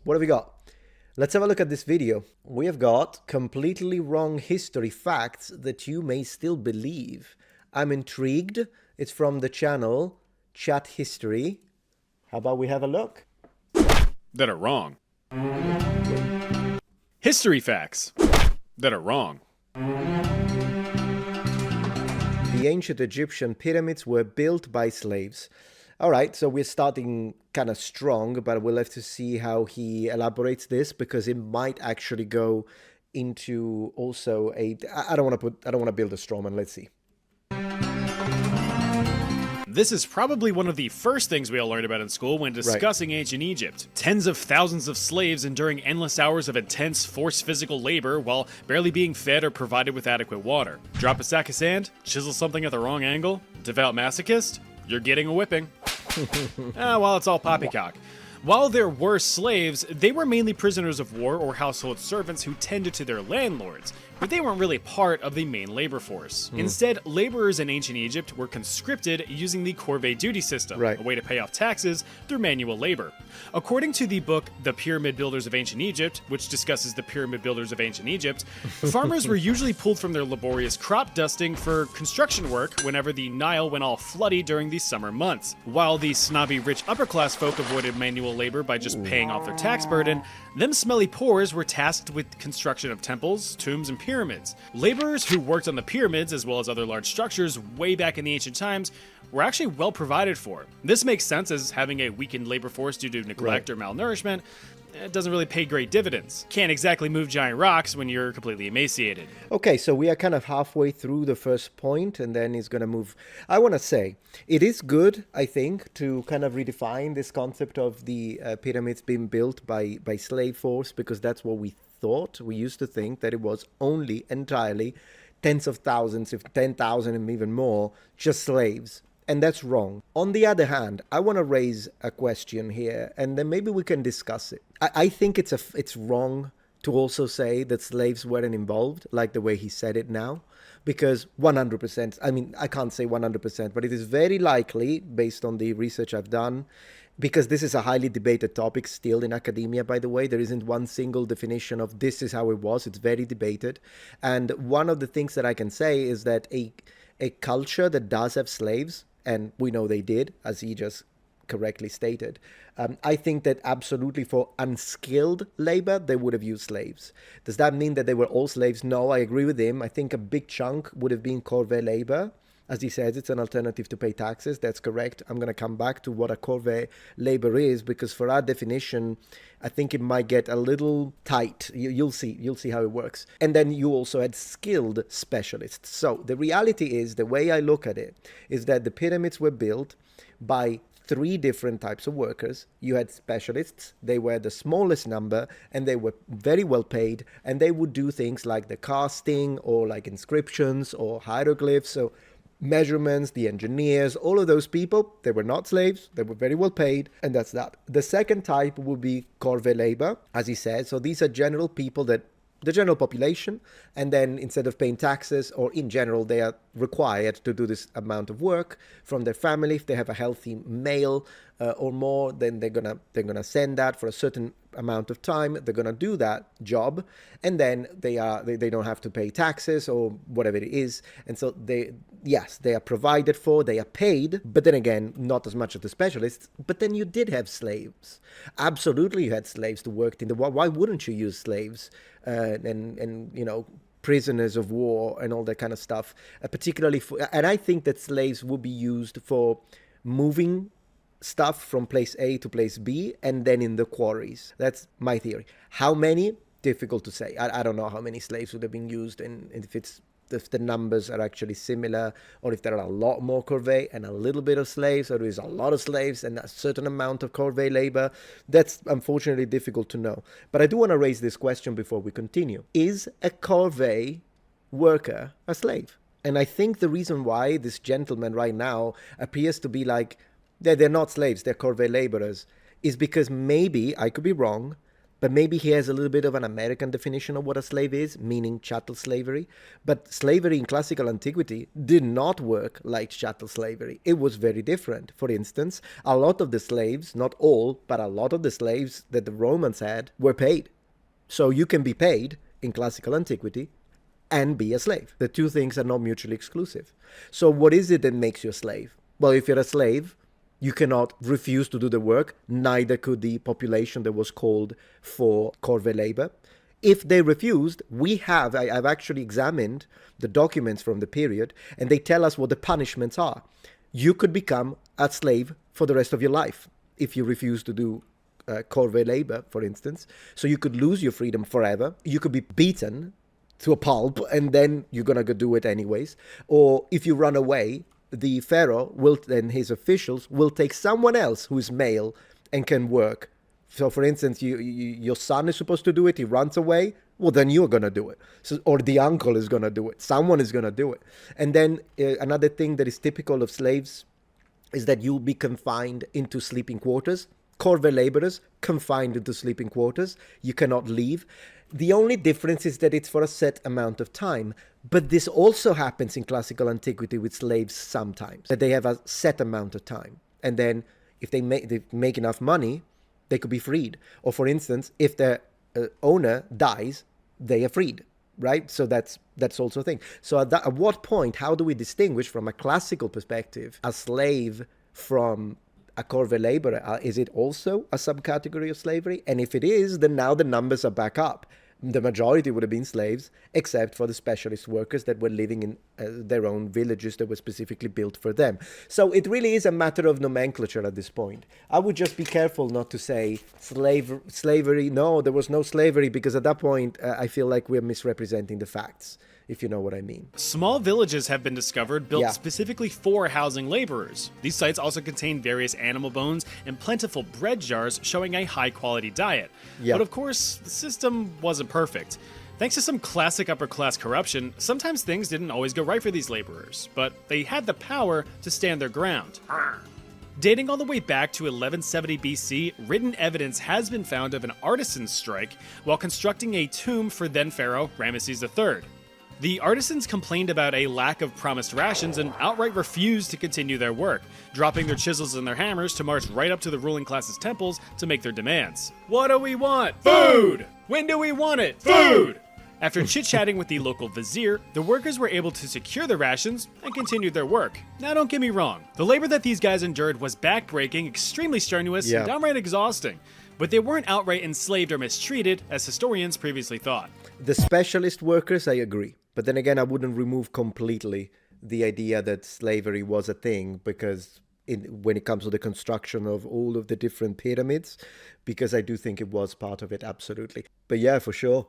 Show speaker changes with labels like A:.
A: What have we got? Let's have a look at this video. We have got completely wrong history facts that you may still believe. I'm intrigued. It's from the channel Chat History. How about we have a look?
B: That are wrong. History facts that are wrong.
A: The ancient Egyptian pyramids were built by slaves. All right, so we're starting kind of strong, but we'll have to see how he elaborates this, because it might actually go into also I don't want to build a straw man. Let's see.
B: This is probably one of the first things we all learned about in school when discussing ancient Egypt. Tens of thousands of slaves enduring endless hours of intense, forced physical labor while barely being fed or provided with adequate water. Drop a sack of sand, chisel something at the wrong angle, devout masochist, you're getting a whipping. Well, it's all poppycock. While there were slaves, they were mainly prisoners of war or household servants who tended to their landlords, but they weren't really part of the main labor force. Instead, laborers in ancient Egypt were conscripted using the corvée duty system, a way to pay off taxes through manual labor. According to the book The Pyramid Builders of Ancient Egypt, which discusses the pyramid builders of ancient Egypt, farmers were usually pulled from their laborious crop dusting for construction work whenever the Nile went all floody during the summer months. While the snobby rich upper class folk avoided manual labor by just paying off their tax burden, them smelly poors were tasked with construction of temples, tombs, and pyramids. Laborers who worked on the pyramids, as well as other large structures way back in the ancient times, were actually well provided for. This makes sense, as having a weakened labor force due to neglect or malnourishment, it doesn't really pay great dividends. Can't exactly move giant rocks when you're completely emaciated.
A: Okay, so we are kind of halfway through the first point, and then he's going to move. I want to say, it is good, I think, to kind of redefine this concept of the pyramids being built by slave force, because that's what we thought. We used to think that it was only entirely tens of thousands, if 10,000 and even more, just slaves. And that's wrong. On the other hand, I want to raise a question here, and then maybe we can discuss it. I think it's wrong to also say that slaves weren't involved, like the way he said it now, because 100%, I mean, I can't say 100%, but it is very likely, based on the research I've done, because this is a highly debated topic still in academia, by the way. There isn't one single definition of this is how it was. It's very debated. And one of the things that I can say is that a culture that does have slaves, and we know they did, as he just correctly stated, I think that absolutely for unskilled labor, they would have used slaves. Does that mean that they were all slaves? No, I agree with him. I think a big chunk would have been corvée labor. As he says, it's an alternative to pay taxes. That's correct. I'm going to come back to what a corvée labor is, because for our definition, I think it might get a little tight. You'll see how it works. And then you also had skilled specialists. So the reality is, the way I look at it, is that the pyramids were built by three different types of workers. You had specialists. They were the smallest number, and they were very well paid, and they would do things like the casting, or like inscriptions, or hieroglyphs. So measurements, the engineers, all of those people, they were not slaves, they were very well paid, and that's that. The second type would be corvée labor, as he said. So these are general people, that the general population, and then instead of paying taxes, or in general, they are required to do this amount of work from their family. If they have a healthy male or more, then they're gonna send that for a certain amount of time. They're gonna do that job, and then they don't have to pay taxes or whatever it is. And so they are provided for, they are paid, but then again, not as much as the specialists. But then you did have slaves. Absolutely, you had slaves who worked in the war. Why wouldn't you use slaves and you know, prisoners of war and all that kind of stuff, particularly and I think that slaves would be used for moving stuff from place A to place B, and then in the quarries. That's my theory. How many? Difficult to say. I don't know how many slaves would have been used, and if the numbers are actually similar, or if there are a lot more corvée and a little bit of slaves, or there is a lot of slaves and a certain amount of corvée labor. That's unfortunately difficult to know. But I do want to raise this question before we continue. Is a corvée worker a slave? And I think the reason why this gentleman right now appears to be like, they're not slaves, they're corvée laborers, is because maybe, I could be wrong, but maybe he has a little bit of an American definition of what a slave is, meaning chattel slavery. But slavery in classical antiquity did not work like chattel slavery. It was very different. For instance, a lot of the slaves, not all, but a lot of the slaves that the Romans had were paid. So you can be paid in classical antiquity and be a slave. The two things are not mutually exclusive. So what is it that makes you a slave? Well, if you're a slave, you cannot refuse to do the work. Neither could the population that was called for corvée labor. If they refused, I've actually examined the documents from the period, and they tell us what the punishments are. You could become a slave for the rest of your life if you refuse to do corvée labor, for instance. So you could lose your freedom forever. You could be beaten to a pulp, and then you're going to go do it anyways. Or if you run away, the pharaoh and his officials will take someone else who is male and can work. So, for instance, your son is supposed to do it. He runs away. Well, then you're going to do it. So, or the uncle is going to do it. Someone is going to do it. And then another thing that is typical of slaves is that you'll be confined into sleeping quarters. Corvée laborers confined into sleeping quarters. You cannot leave. The only difference is that it's for a set amount of time. But this also happens in classical antiquity with slaves sometimes, that they have a set amount of time. And then if they make enough money, they could be freed. Or for instance, if the owner dies, they are freed, right? So that's also a thing. So at what point, how do we distinguish from a classical perspective a slave from a corvée laborer? Is it also a subcategory of slavery? And if it is, then now the numbers are back up. The majority would have been slaves, except for the specialist workers that were living in their own villages that were specifically built for them. So it really is a matter of nomenclature at this point. I would just be careful not to say slavery. No, there was no slavery, because at that point, I feel like we're misrepresenting the facts, if you know what I mean.
B: Small villages have been discovered built specifically for housing laborers. These sites also contain various animal bones and plentiful bread jars showing a high-quality diet. But of course, the system wasn't perfect. Thanks to some classic upper-class corruption, sometimes things didn't always go right for these laborers, but they had the power to stand their ground. Dating all the way back to 1170 BC, written evidence has been found of an artisan's strike while constructing a tomb for then-pharaoh Ramses III. The artisans complained about a lack of promised rations and outright refused to continue their work, dropping their chisels and their hammers to march right up to the ruling class's temples to make their demands. What do we want? Food! When do we want it? Food! After chit-chatting with the local vizier, the workers were able to secure the rations and continued their work. Now don't get me wrong, the labor that these guys endured was backbreaking, extremely strenuous, and downright exhausting. But they weren't outright enslaved or mistreated, as historians previously thought.
A: The specialist workers, I agree. But then again, I wouldn't remove completely the idea that slavery was a thing, because when it comes to the construction of all of the different pyramids, because I do think it was part of it, absolutely. But yeah, for sure.